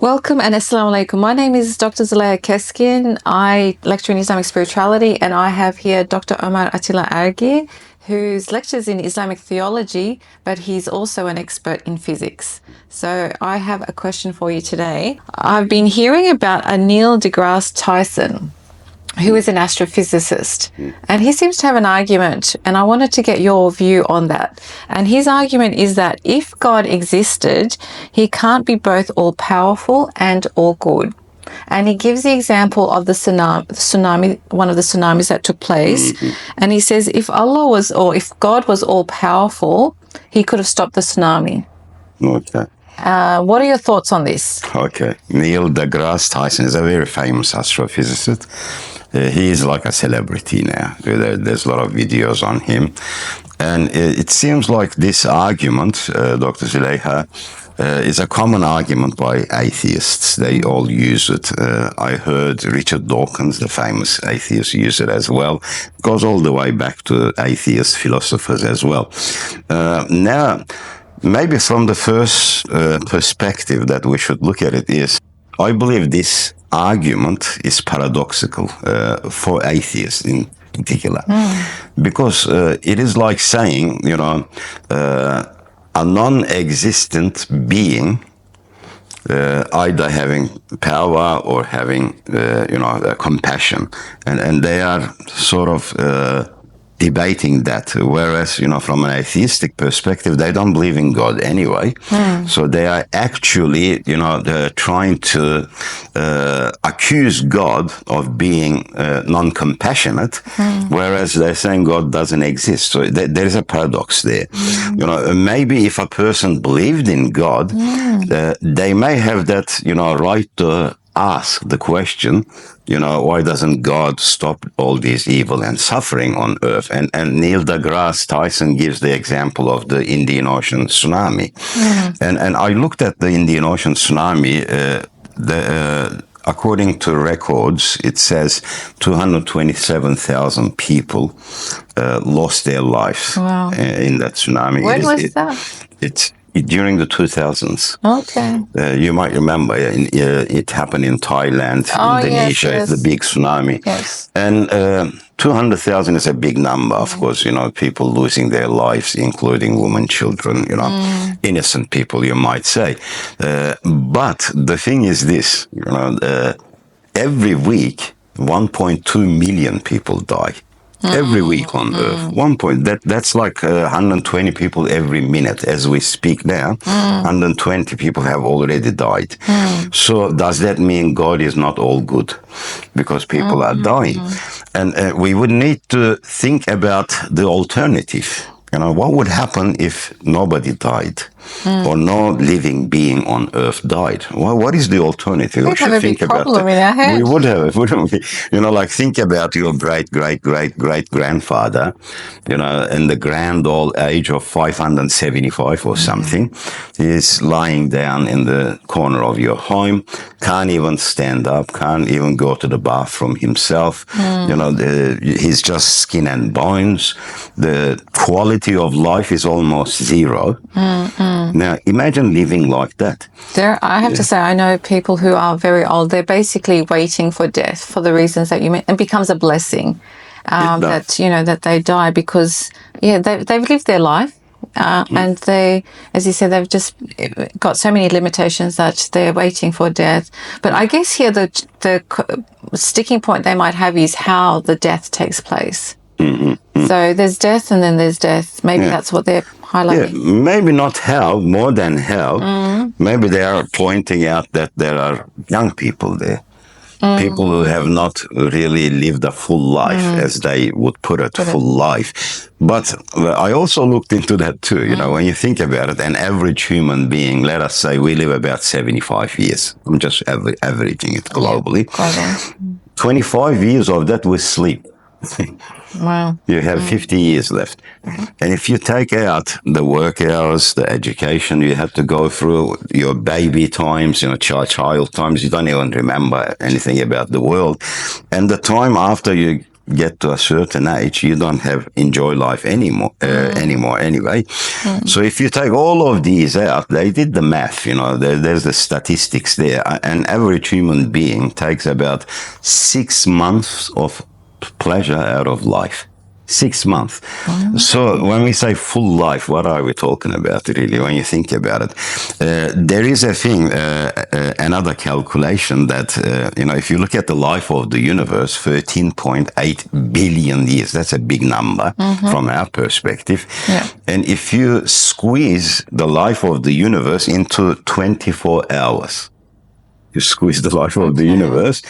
Welcome and Assalamu alaikum. My name is Dr. Ergi. I lecture in Islamic spirituality, and I have here Dr. Omer Atilla Ergi, whose lectures in Islamic theology, but he's also an expert in physics. So I have a question for you today. I've been hearing about Neil deGrasse Tyson, who is an astrophysicist, and he seems to have an argument, and I wanted to get your view on that. And his argument is that if God existed, he can't be both all-powerful and all good. And he gives the example of the tsunami, one of the tsunamis that took place, and he says if God was all-powerful, he could have stopped the tsunami. Okay. What are your thoughts on this? Okay. Neil deGrasse Tyson is a very famous astrophysicist. He is like a celebrity now. There's a lot of videos on him. And it seems like this argument, Dr. Zuleika, is a common argument by atheists. They all use it. I heard Richard Dawkins, the famous atheist, use it as well. It goes all the way back to atheist philosophers as well. Now, maybe from the first perspective that we should look at it is, I believe this argument is paradoxical for atheists in particular, because it is like saying, a non-existent being either having power or having, compassion, and they are sort of debating that, whereas, from an atheistic perspective, they don't believe in God anyway. So they are actually, they're trying to accuse God of being non-compassionate, whereas they're saying God doesn't exist. So there is a paradox there. Maybe if a person believed in God, they may have that, right to ask the question, why doesn't God stop all this evil and suffering on earth? And Neil deGrasse Tyson gives the example of the Indian Ocean tsunami. And I looked at the Indian Ocean tsunami. According to records, it says 227,000 people lost their lives in that tsunami. When was that? It's during the 2000s. Okay. You might remember it happened in Thailand, Indonesia, yes. the big tsunami. Yes. And 200,000 is a big number, of course, people losing their lives, including women, children, innocent people, you might say. But the thing is this, every week, 1.2 million people die. Every week on Earth. That's like 120 people every minute. As we speak now, 120 people have already died. So does that mean God is not all good? Because people are dying. And we would need to think about the alternative. What would happen if nobody died or no living being on Earth died? Well, what is the alternative? We should think about that. We would have, wouldn't we? Think about your great-great-great-great-grandfather, in the grand old age of 575 or something. He's lying down in the corner of your home, can't even stand up, can't even go to the bathroom himself. He's just skin and bones. The quality of life is almost zero. Now, imagine living like that. I have to say, I know people who are very old. They're basically waiting for death for the reasons that you mentioned. It becomes a blessing that they die because, they've lived their life. And they, as you said, they've just got so many limitations that they're waiting for death. But I guess here the sticking point they might have is how the death takes place. So there's death and then there's death. Maybe that's what they're highlighting. Yeah, maybe not hell, more than hell. Maybe they are pointing out that there are young people there. People who have not really lived a full life, as they would put it, full life. But I also looked into that too. When you think about it, an average human being, let us say we live about 75 years. I'm just averaging it globally. 25 years of that we sleep. Wow. You have 50 years left. And if you take out the work hours, the education you have to go through, your baby times, child times, you don't even remember anything about the world. And the time after you get to a certain age, you don't have enjoy life anymore anyway. So if you take all of these out, they did the math, there's the statistics there. An average human being takes about 6 months of pleasure out of life. 6 months. So when we say full life, what are we talking about really when you think about it? There is a thing, another calculation that, if you look at the life of the universe, 13.8 billion years, that's a big number from our perspective. Yeah. And if you squeeze the life of the universe into 24 hours, you squeeze the life of the universe,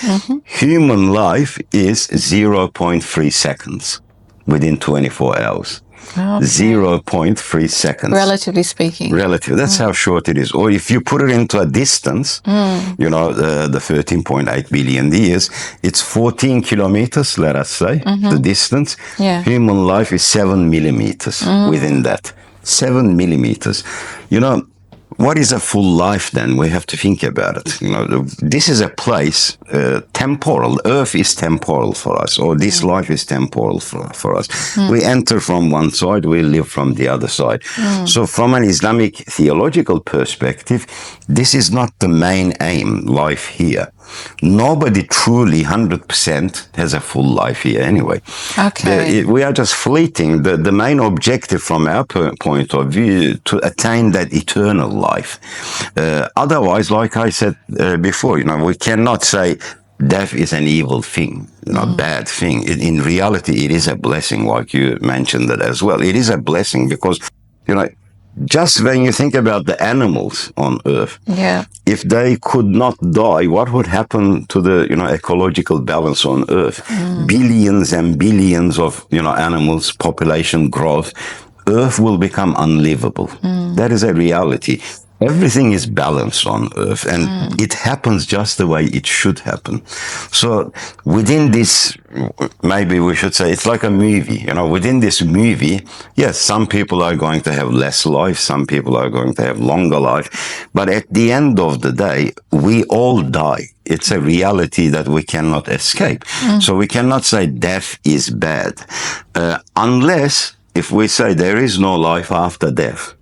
human life is 0.3 seconds. Within 24 hours. Okay. 0.3 seconds. Relatively speaking. Relative. That's how short it is. Or if you put it into a distance, the 13.8 billion years, it's 14 kilometers, let us say, the distance. Yeah. Human life is 7 millimeters within that. 7 millimeters. What is a full life then? We have to think about it. This is a place, temporal. Earth is temporal for us, or this life is temporal for us. We enter from one side, we live from the other side. So from an Islamic theological perspective, this is not the main aim, life here. Nobody truly 100% has a full life here anyway. Okay. We are just fleeting. The main objective from our point of view to attain that eternal life. Otherwise, like I said before, we cannot say death is an evil thing, bad thing. In reality, it is a blessing, like you mentioned it as well. It is a blessing because, just when you think about the animals on Earth, if they could not die, what would happen to the ecological balance on Earth? Billions and billions of animals, population growth, Earth will become unlivable. That is a reality. Everything is balanced on Earth, and it happens just the way it should happen. So within this, maybe we should say, it's like a movie. Within this movie, yes, some people are going to have less life, some people are going to have longer life, but at the end of the day, we all die. It's a reality that we cannot escape. So we cannot say death is bad, unless if we say there is no life after death.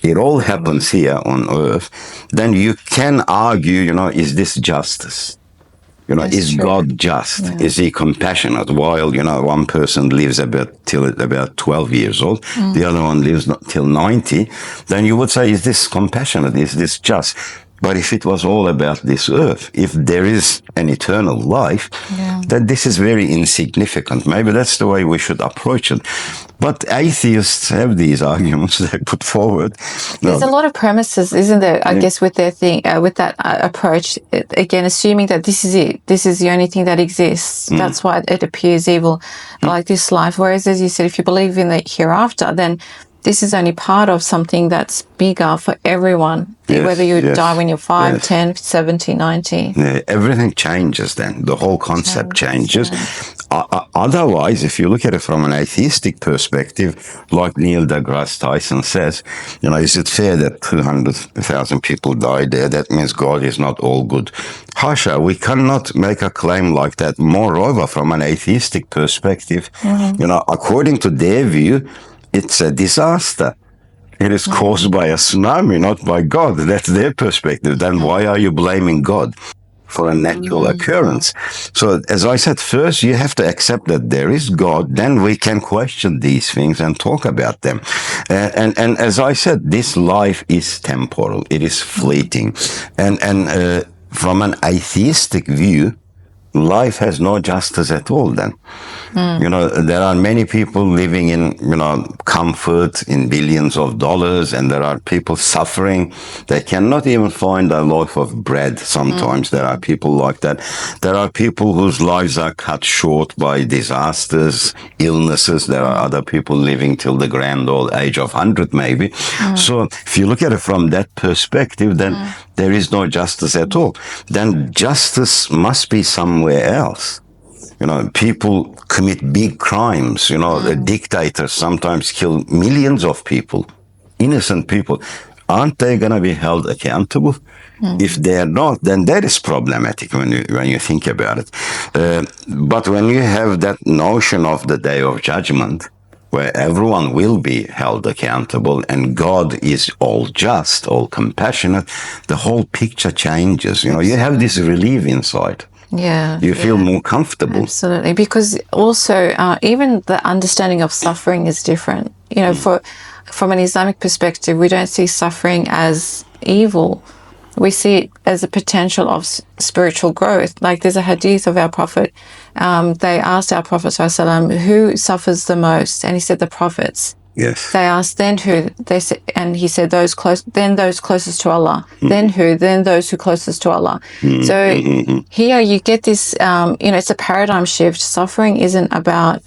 It all happens here on Earth, then you can argue, is this justice? Is true. God just? Is he compassionate? While, one person lives till about 12 years old, the other one lives till 90, then you would say, is this compassionate? Is this just? But if it was all about this earth, if there is an eternal life, then this is very insignificant. Maybe that's the way we should approach it. But atheists have these arguments they put forward. There's a lot of premises, isn't there? I guess with their thing, with that approach, again, assuming that this is it, this is the only thing that exists. That's why it appears evil, like this life. Whereas, as you said, if you believe in the hereafter, then this is only part of something that's bigger for everyone, whether you die when you're 5, 10, 70, 90. Everything changes then. The whole concept changes. Otherwise, if you look at it from an atheistic perspective, like Neil deGrasse Tyson says, is it fair that 200,000 people died there? That means God is not all good. Hasha, we cannot make a claim like that. Moreover, from an atheistic perspective, according to their view, it's a disaster. It is caused by a tsunami, not by God. That's their perspective. Then why are you blaming God for a natural occurrence? So, as I said, first you have to accept that there is God. Then we can question these things and talk about them. And as I said, this life is temporal. It is fleeting. And from an atheistic view, life has no justice at all then. There are many people living in, comfort, in billions of dollars, and there are people suffering. They cannot even find a loaf of bread sometimes. There are people like that. There are people whose lives are cut short by disasters, illnesses. There are other people living till the grand old age of 100 maybe. So if you look at it from that perspective, then there is no justice at all. Then justice must be somewhere else. People commit big crimes. The dictators sometimes kill millions of people, innocent people. Aren't they going to be held accountable? If they are not, then that is problematic when you think about it. But when you have that notion of the day of judgment, where everyone will be held accountable and God is all just, all compassionate, the whole picture changes. You know, you have this relief inside. Yeah. You feel more comfortable. Absolutely. Because also, even the understanding of suffering is different. You know, from an Islamic perspective, we don't see suffering as evil. We see it as a potential of spiritual growth. Like there's a hadith of our Prophet. They asked our Prophet ﷺ, who suffers the most? And he said, the prophets. Yes. They asked, then who? They said, and he said, those closest to Allah. Then who? Then those who closest to Allah. So here you get this, you know, it's a paradigm shift. Suffering isn't about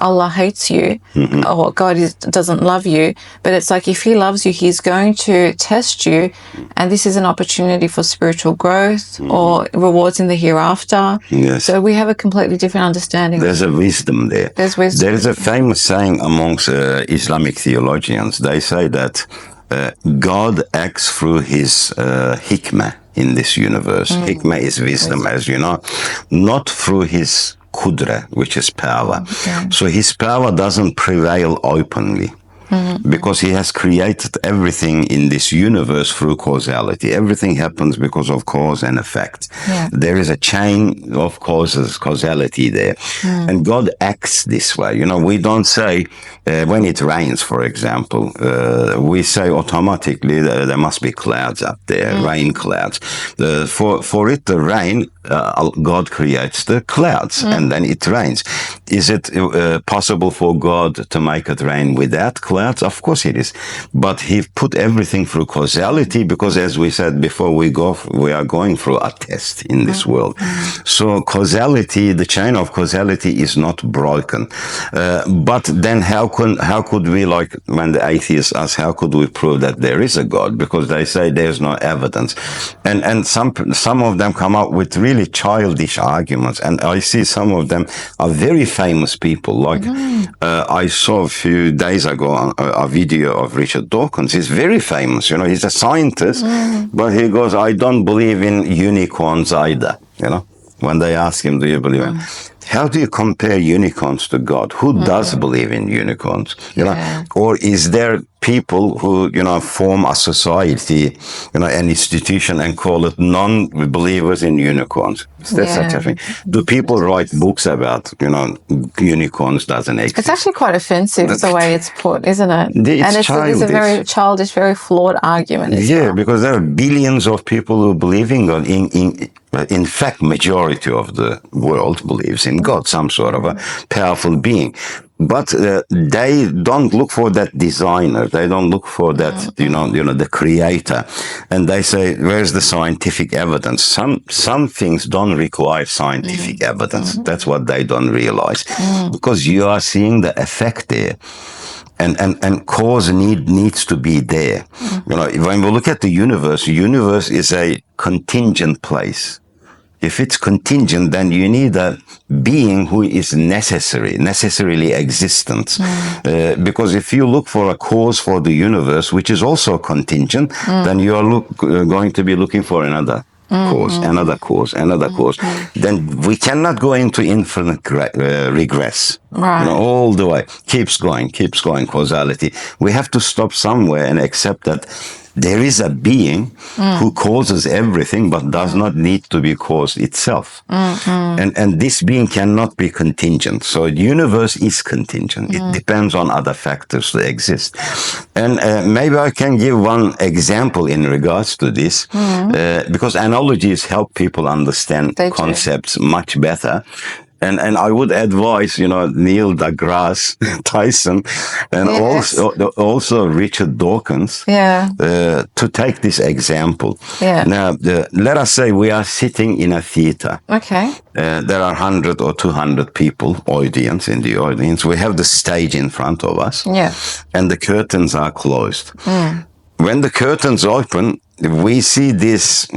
Allah hates you or God doesn't love you, but it's like if he loves you, he's going to test you, and this is an opportunity for spiritual growth or rewards in the hereafter. Yes. So we have a completely different understanding. There's a wisdom there. There's wisdom. There is a famous saying amongst Islamic theologians. They say that God acts through his hikmah in this universe. Hikmah is wisdom, as you know, not through his kudra, which is power. So his power doesn't prevail openly. Because he has created everything in this universe through causality. Everything happens because of cause and effect. There is a chain of causality there. And God acts this way. You know, we don't say, when it rains, for example, we say automatically that there must be clouds up there, rain clouds. For it to rain, God creates the clouds and then it rains. Is it possible for God to make it rain without clouds? Of course it is. But he put everything through causality because, as we said before, we are going through a test in this world. So causality, the chain of causality is not broken. But then how could we, like when the atheists ask, how could we prove that there is a God? Because they say there's no evidence. And some of them come up with really childish arguments. And I see some of them are very famous people. Like I saw a few days ago a video of Richard Dawkins. He's very famous, you know, he's a scientist, but he goes, I don't believe in unicorns either, you know, when they ask him, do you believe in? How do you compare unicorns to God? Who does believe in unicorns? You know, or is there people who, you know, form a society, you know, an institution and call it non-believers in unicorns? Is there such a thing? Do people write books about, you know, unicorns doesn't exist? It's actually quite offensive the way it's put, isn't it? It's a very childish, very flawed argument. Yeah, because there are billions of people who believe in God. In fact, majority of the world believes in God, some sort of a powerful being. But they don't look for that designer. They don't look for that, you know, the creator. And they say, where's the scientific evidence? Some things don't require scientific evidence. That's what they don't realize. Because you are seeing the effect there. And cause needs to be there. You know, when we look at the universe is a contingent place. If it's contingent, then you need a being who is necessarily existent. Because if you look for a cause for the universe, which is also contingent, then you are going to be looking for another cause, another cause. Then we cannot go into infinite regress. Right. You know, all the way. Keeps going, causality. We have to stop somewhere and accept that there is a being who causes everything but does not need to be caused itself. And this being cannot be contingent. So the universe is contingent. It depends on other factors to exist. And maybe I can give one example in regards to this, because analogies help people understand concepts much better. And I would advise, you know, Neil deGrasse Tyson and also Richard Dawkins to take this example. Now, let us say we are sitting in a theater. Okay. There are 100 or 200 people, in the audience. We have the stage in front of us. And the curtains are closed. When the curtains open, we see this...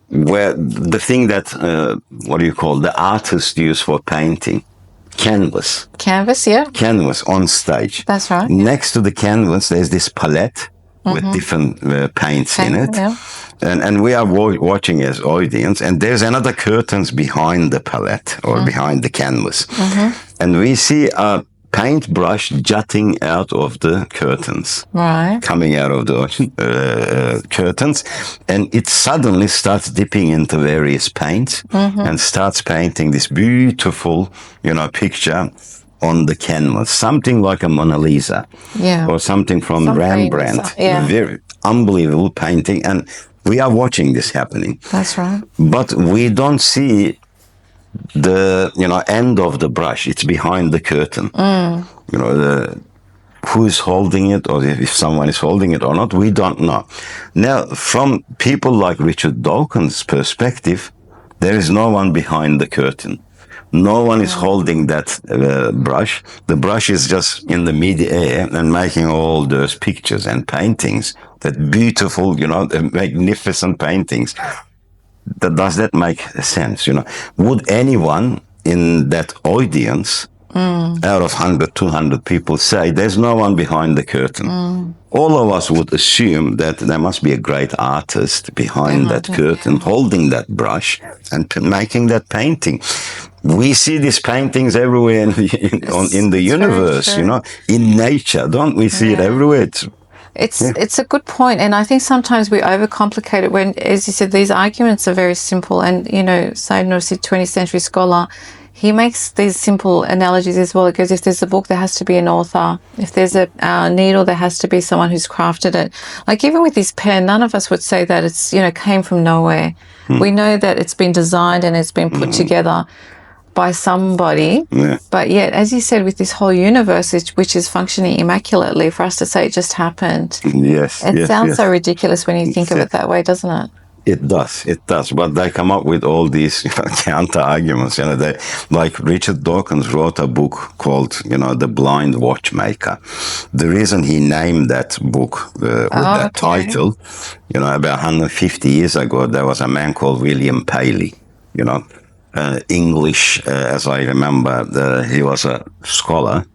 where the thing that, the artist use for painting, canvas. Canvas, Canvas on stage. That's right. Next to the canvas, there's this palette, with different paints in it. Yeah. And we are watching as audience, and there's another curtains behind the palette or behind the canvas. And we see a paintbrush jutting out of the curtains, Right. coming out of the curtains, and it suddenly starts dipping into various paints and starts painting this beautiful, picture on the canvas, something like a Mona Lisa, Yeah. or something from Some Rembrandt. famous, yeah. Very unbelievable painting, and we are watching this happening. That's right. But we don't see the end of the brush. It's behind the curtain. Who is holding it, or if someone is holding it or not, we don't know. Now, from people like Richard Dawkins' perspective, there is no one behind the curtain. No one is holding that brush. The brush is just in the mid-air and making all those pictures and paintings, that beautiful, magnificent paintings. Does that make sense? Would anyone in that audience, out of 100, 200 people, say there's no one behind the curtain? All of us would assume that there must be a great artist behind that curtain, holding that brush and making that painting. We see these paintings everywhere in the universe, in nature, don't we see it everywhere? It's a good point, and I think sometimes we overcomplicate it when, as you said, these arguments are very simple. And Said Nursi, 20th century scholar, he makes these simple analogies as well. It goes, if there's a book, there has to be an author. If there's a needle, there has to be someone who's crafted it. Like even with this pen, none of us would say that it's came from nowhere. We know that it's been designed and it's been put together by somebody, but yet, as you said, with this whole universe, which is functioning immaculately, for us to say it just happened, it sounds so ridiculous when you think of it that way, doesn't it? It does. But they come up with all these counter arguments. Like Richard Dawkins wrote a book called, The Blind Watchmaker. The reason he named that book with that title, about 150 years ago, there was a man called William Paley, English, as I remember, he was a scholar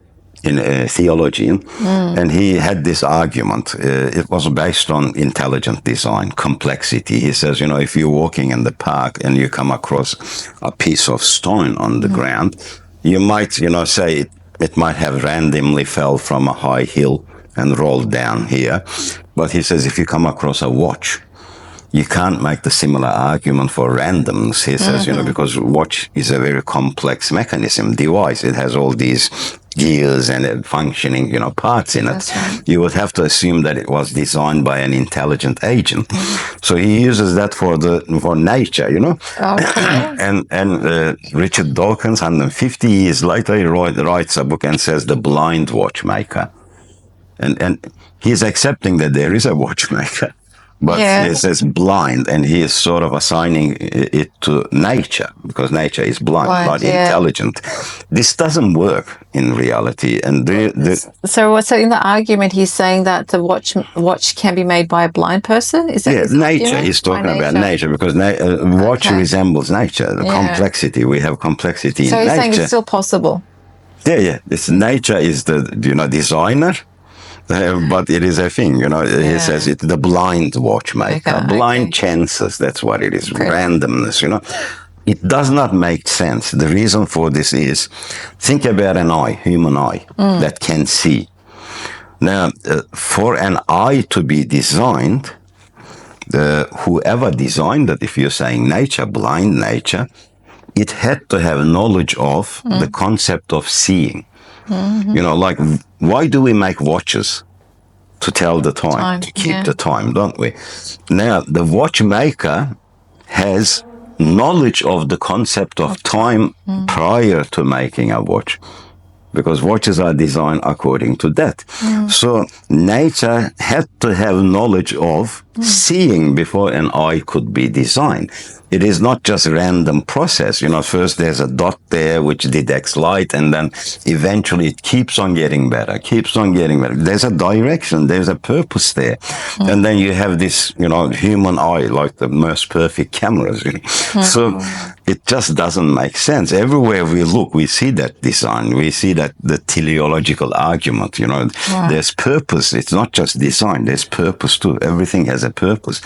in theology, and he had this argument. It was based on intelligent design, complexity. He says, if you're walking in the park and you come across a piece of stone on the ground, you might, say it might have randomly fell from a high hill and rolled down here. But he says, if you come across a watch, you can't make the similar argument for randomness, he says, because watch is a very complex mechanism, device. It has all these gears and functioning, parts in it. Right. You would have to assume that it was designed by an intelligent agent. So he uses that for nature, And Richard Dawkins, 150 years later, he writes a book and says, The Blind Watchmaker. And he's accepting that there is a watchmaker. But it says blind, and he is sort of assigning it to nature, because nature is blind, not intelligent. This doesn't work in reality. And so in the argument, he's saying that the watch can be made by a blind person? Is that nature. He's talking about nature, because watch resembles nature, the complexity. We have complexity in nature. So he's saying it's still possible? Yeah. Nature is the designer. But it is a thing, he says it's the blind watchmaker, blind chances, that's what it is, randomness, It does not make sense. The reason for this is, think about an eye, human eye, that can see. Now, for an eye to be designed, whoever designed it, if you're saying nature, blind nature, it had to have knowledge of the concept of seeing. Like, why do we make watches? To tell the time, to keep the time, don't we? Now, the watchmaker has knowledge of the concept of time prior to making a watch, because watches are designed according to that. So nature had to have knowledge of seeing before an eye could be designed. It is not just random process. First there's a dot there which detects light, and then eventually it keeps on getting better, keeps on getting better. There's a direction, there's a purpose there. And then you have this, human eye, like the most perfect cameras. So it just doesn't make sense. Everywhere we look, we see that design. We see that the teleological argument, there's purpose. It's not just design, there's purpose too. Everything has a purpose.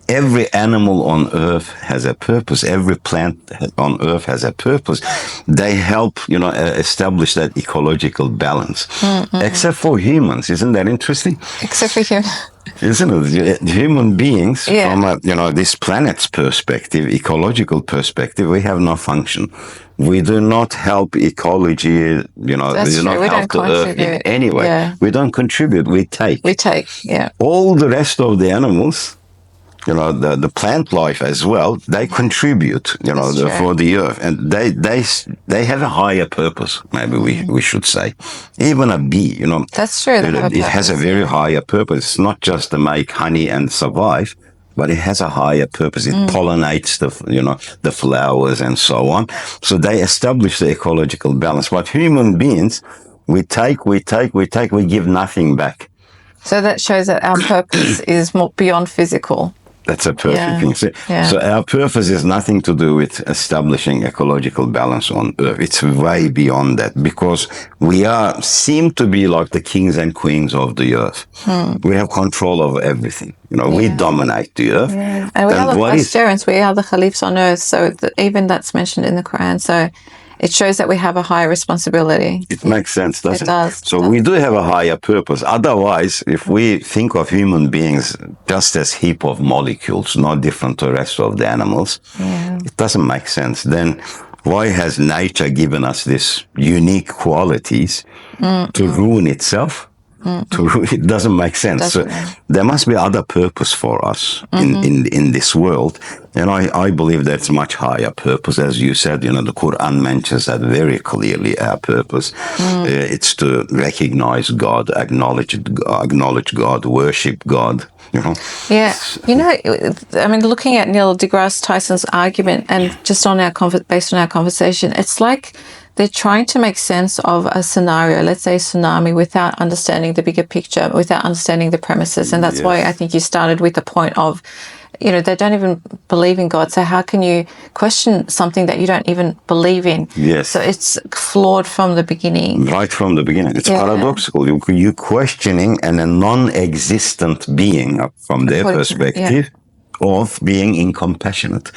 Every animal on earth has a purpose. Every plant on earth has a purpose. They help, establish that ecological balance. Except for humans. Isn't that interesting? Except for humans. Isn't it? Human beings, from this planet's perspective, ecological perspective, we have no function. We do not help ecology, we do not help the earth in any way. Yeah. We don't contribute, we take. All the rest of the animals, the plant life as well, they contribute, for the earth. And they have a higher purpose, maybe we should say. Even a bee, That's true. It has a very higher purpose. It's not just to make honey and survive, but it has a higher purpose. It pollinates the flowers and so on. So they establish the ecological balance. But human beings, we give nothing back. So that shows that our purpose is more beyond physical. That's a perfect thing. So our purpose is nothing to do with establishing ecological balance on Earth. It's way beyond that, because we seem to be like the kings and queens of the Earth. We have control over everything. We dominate the Earth. Yeah. And we are the vicegerents. We are the caliphs on Earth. So even that's mentioned in the Quran. So it shows that we have a higher responsibility. It makes sense, doesn't it? It does. So we do have a higher purpose. Otherwise, if we think of human beings just as heap of molecules, no different to the rest of the animals, it doesn't make sense. Then why has nature given us these unique qualities to ruin itself? It doesn't make sense. So there must be other purpose for us in this world. And I believe that's much higher purpose. As you said, the Quran mentions that very clearly, our purpose. It's to recognize God, acknowledge God, worship God. Yeah. Looking at Neil deGrasse Tyson's argument, and just based on our conversation, it's like they're trying to make sense of a scenario, let's say tsunami, without understanding the bigger picture, without understanding the premises. And that's why I think you started with the point of, they don't even believe in God. So how can you question something that you don't even believe in? Yes. So it's flawed from the beginning. Right from the beginning. It's paradoxical. You're questioning a non-existent being from their perspective of being incompassionate.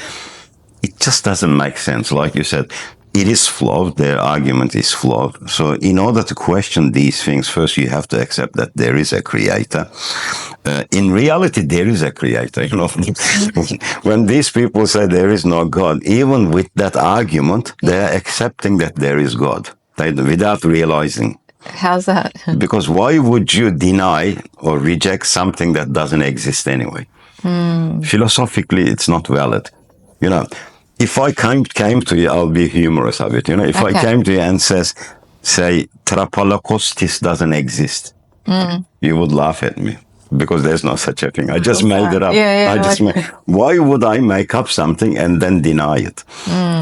It just doesn't make sense. Like you said, it is flawed. Their argument is flawed. So in order to question these things, first you have to accept that there is a creator. In reality, there is a creator. When these people say there is no God, even with that argument, they are accepting that there is God without realizing. How's that? Because why would you deny or reject something that doesn't exist anyway? Philosophically, it's not valid. If I came to you, I'll be humorous of it. If I came to you and say, Trapalacostis doesn't exist, you would laugh at me, because there's no such a thing. I just made it up. Why would I make up something and then deny it?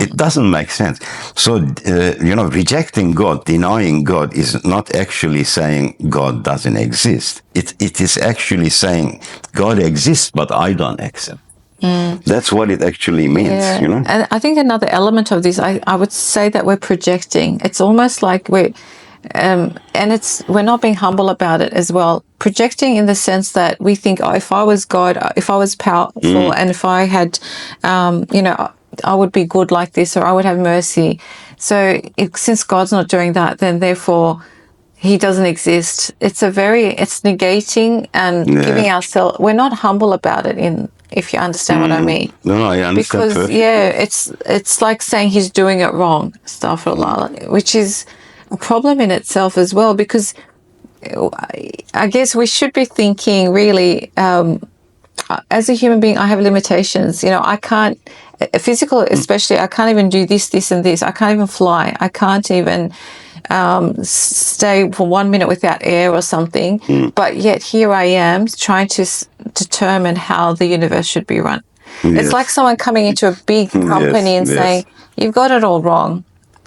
It doesn't make sense. So, rejecting God, denying God is not actually saying God doesn't exist. It is actually saying God exists, but I don't accept. That's what it actually means, And I think another element of this, I would say that we're projecting. It's almost like we're not being humble about it as well. Projecting in the sense that we think, if I was God, if I was powerful, and if I had, I would be good like this, or I would have mercy. So since God's not doing that, then therefore he doesn't exist. It's negating and giving ourselves, we're not humble about it, if you understand what I mean. No, I understand. Because, it's like saying he's doing it wrong, astaghfirullah, which is a problem in itself as well, because I guess we should be thinking really, as a human being, I have limitations. I can't, physical especially, I can't even do this, and this. I can't even fly. I can't even, stay for 1 minute without air or something, but yet here I am trying to determine how the universe should be run. It's like someone coming into a big company and saying, you've got it all wrong.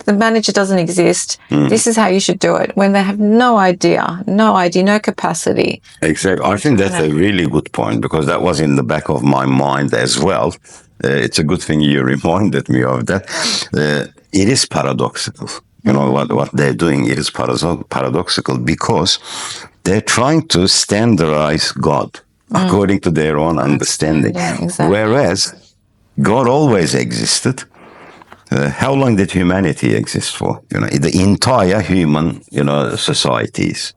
The manager doesn't exist. This is how you should do it, when they have no idea, no capacity. Exactly. I think that's a really good point, because that was in the back of my mind as well. It's a good thing you reminded me of that. It is paradoxical. You know, what they're doing, it is paradoxical, because they're trying to standardize God according to their own understanding. Yeah, exactly. Whereas God always existed. How long did humanity exist for? You know, the entire human, societies.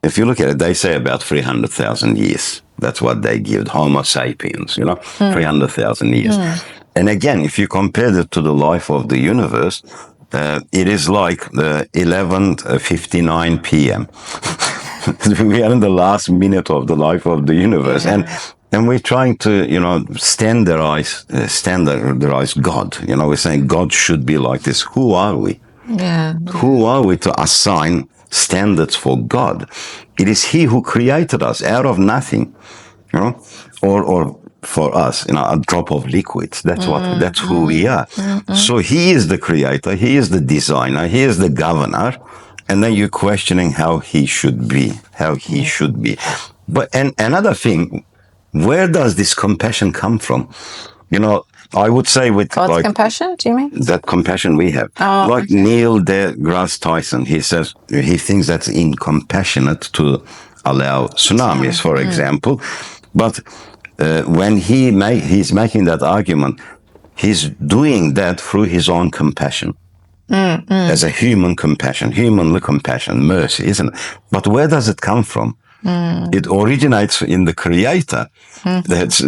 If you look at it, they say about 300,000 years. That's what they give Homo sapiens, 300,000 years. And again, if you compare it to the life of the universe, it is like 11:59 p.m. We are in the last minute of the life of the universe. And we're trying to, standardize God. We're saying God should be like this. Who are we? Yeah. Who are we to assign standards for God? It is He who created us out of nothing, or for us, a drop of liquid. That's who we are. So He is the creator. He is the designer. He is the governor. And then you're questioning how He should be. But and another thing, where does this compassion come from? I would say with God's compassion, do you mean? That compassion we have. Neil deGrasse Tyson, he says he thinks that's incompassionate to allow tsunamis, for example. But when he's making that argument, he's doing that through his own compassion. As a humanly compassion, mercy, isn't it? But where does it come from? It originates in the Creator.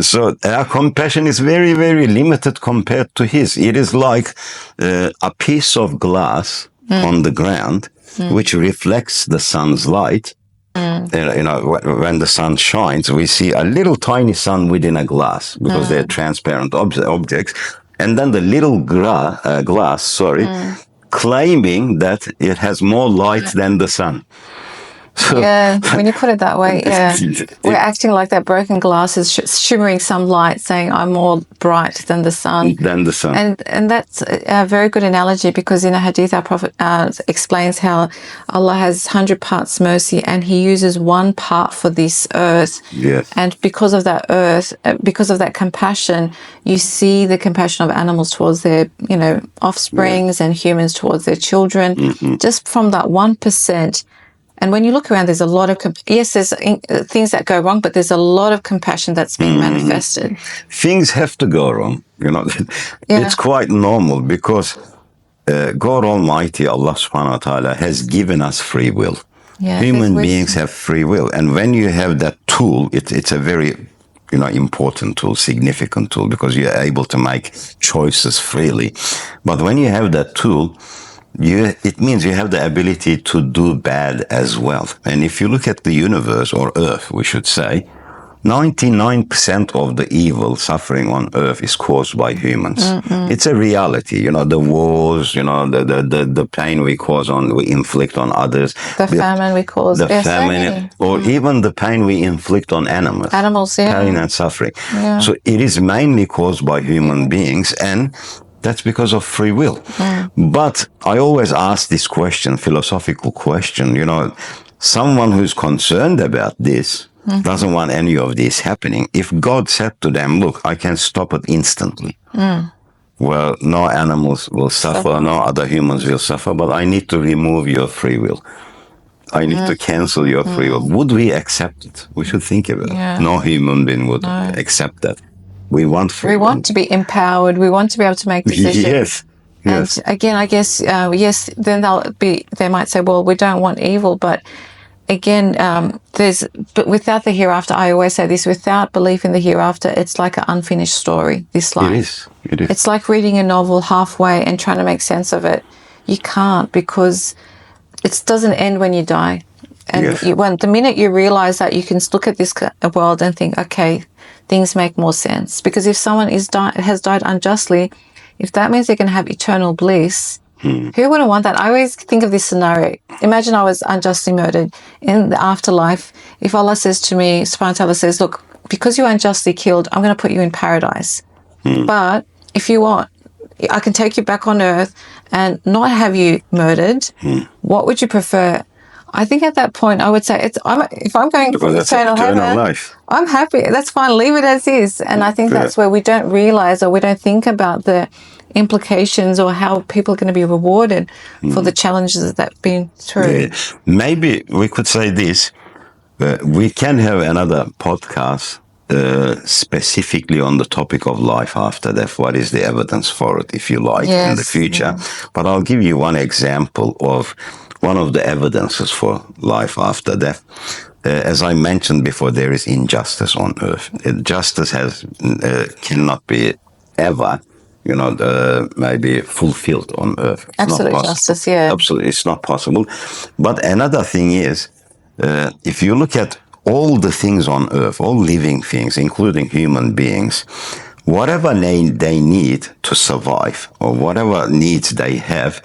So our compassion is very, very limited compared to His. It is like a piece of glass on the ground, which reflects the sun's light. When the sun shines, we see a little tiny sun within a glass, because they're transparent objects. And then the little glass, claiming that it has more light than the sun. So, when you put it that way, we're acting like that broken glass is shimmering some light, saying I'm more bright than the sun. And that's a very good analogy, because in a hadith our Prophet explains how Allah has 100 parts mercy, and He uses 1 part for this earth. And because of that because of that compassion, you see the compassion of animals towards their offsprings, and humans towards their children, just from that 1%. And when you look around, there's a lot of, there's things that go wrong, but there's a lot of compassion that's being manifested. Things have to go wrong, It's quite normal, because God Almighty, Allah subhanahu wa ta'ala, has given us free will. Human beings have free will. And when you have that tool, it's a very, important tool, significant tool, because you're able to make choices freely. But when you have that tool, it means you have the ability to do bad as well. And if you look at the universe, or Earth, we should say, 99% of the evil suffering on Earth is caused by humans. It's a reality, the wars, the pain we inflict on others. The famine we cause. Or even the pain we inflict on animals. Pain and suffering. So it is mainly caused by human beings, and that's because of free will. But I always ask this question, philosophical question, someone who's concerned about this doesn't want any of this happening. If God said to them, look, I can stop it instantly. Well, no animals will suffer, no other humans will suffer, but I need to remove your free will. I need to cancel your free will. Would we accept it? We should think about it. No human being would accept that. We want freedom. We want to be empowered. We want to be able to make decisions. Yes. And again, I guess, then they might say, well, we don't want evil. But again, but without the hereafter, I always say this, without belief in the hereafter, it's like an unfinished story, this life. It is. It's like reading a novel halfway and trying to make sense of it. You can't, because it doesn't end when you die. And the minute you realize that, you can look at this world and think, okay, things make more sense. Because if someone has died unjustly, if that means they can have eternal bliss, Who wouldn't want that? I always think of this scenario. Imagine I was unjustly murdered in the afterlife. If Allah says to me, subhanahu wa ta'ala says, look, because you were unjustly killed, I'm going to put you in paradise. But if you want, I can take you back on earth and not have you murdered. What would you prefer? I think at that point I would say, if I'm going for eternal heaven, life. I'm happy. That's fine. Leave it as is. And I think that's where we don't realize, or we don't think about the implications or how people are going to be rewarded for the challenges that they've been through. Yeah. Maybe we could say this. We can have another podcast specifically on the topic of life after death. What is the evidence for it, if you like, in the future? But I'll give you one example of one of the evidences for life after death. As I mentioned before, there is injustice on earth. Justice cannot be ever, maybe fulfilled on earth. It's Absolute not justice, yeah. Absolutely, it's not possible. But another thing is, if you look at all the things on earth, all living things, including human beings, whatever they need to survive or whatever needs they have,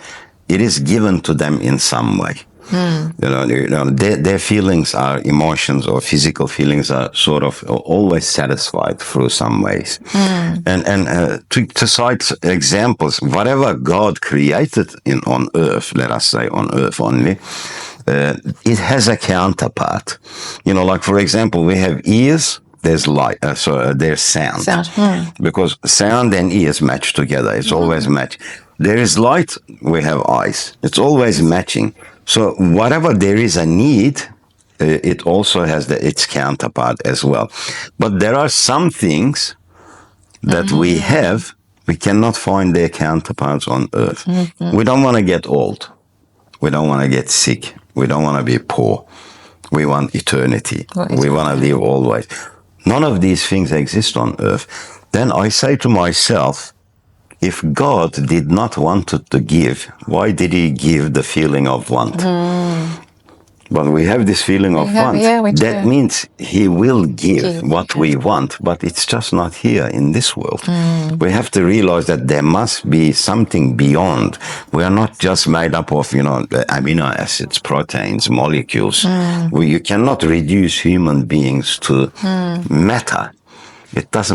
it is given to them in some way. Their feelings, are emotions or physical feelings, are sort of always satisfied through some ways. And to cite examples, whatever God created on earth, let us say on earth only, it has a counterpart. Like for example, we have ears. There's light, there's sound. Because sound and ears match together. It's always match. There is light. We have eyes. It's always matching. So whatever there is a need, it also has its counterpart as well. But there are some things that we have, we cannot find their counterparts on earth. We don't want to get old. We don't want to get sick. We don't want to be poor. We want eternity. We want to live always. None of these things exist on earth. Then I say to myself, if God did not want to give, why did he give the feeling of want? But we have this feeling of want. That means he will give what we want, but it's just not here in this world. We have to realize that there must be something beyond. We are not just made up of, amino acids, proteins, molecules. You cannot reduce human beings to matter. It does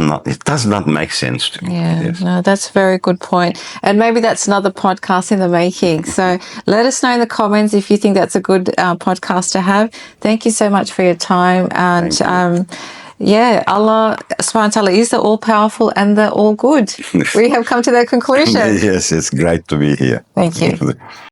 not make sense to me. No, that's a very good point. And maybe that's another podcast in the making. So let us know in the comments if you think that's a good podcast to have. Thank you so much for your time. And Allah subhanahu wa ta'ala is the all-powerful and the all-good. We have come to that conclusion. Yes, it's great to be here. Thank you.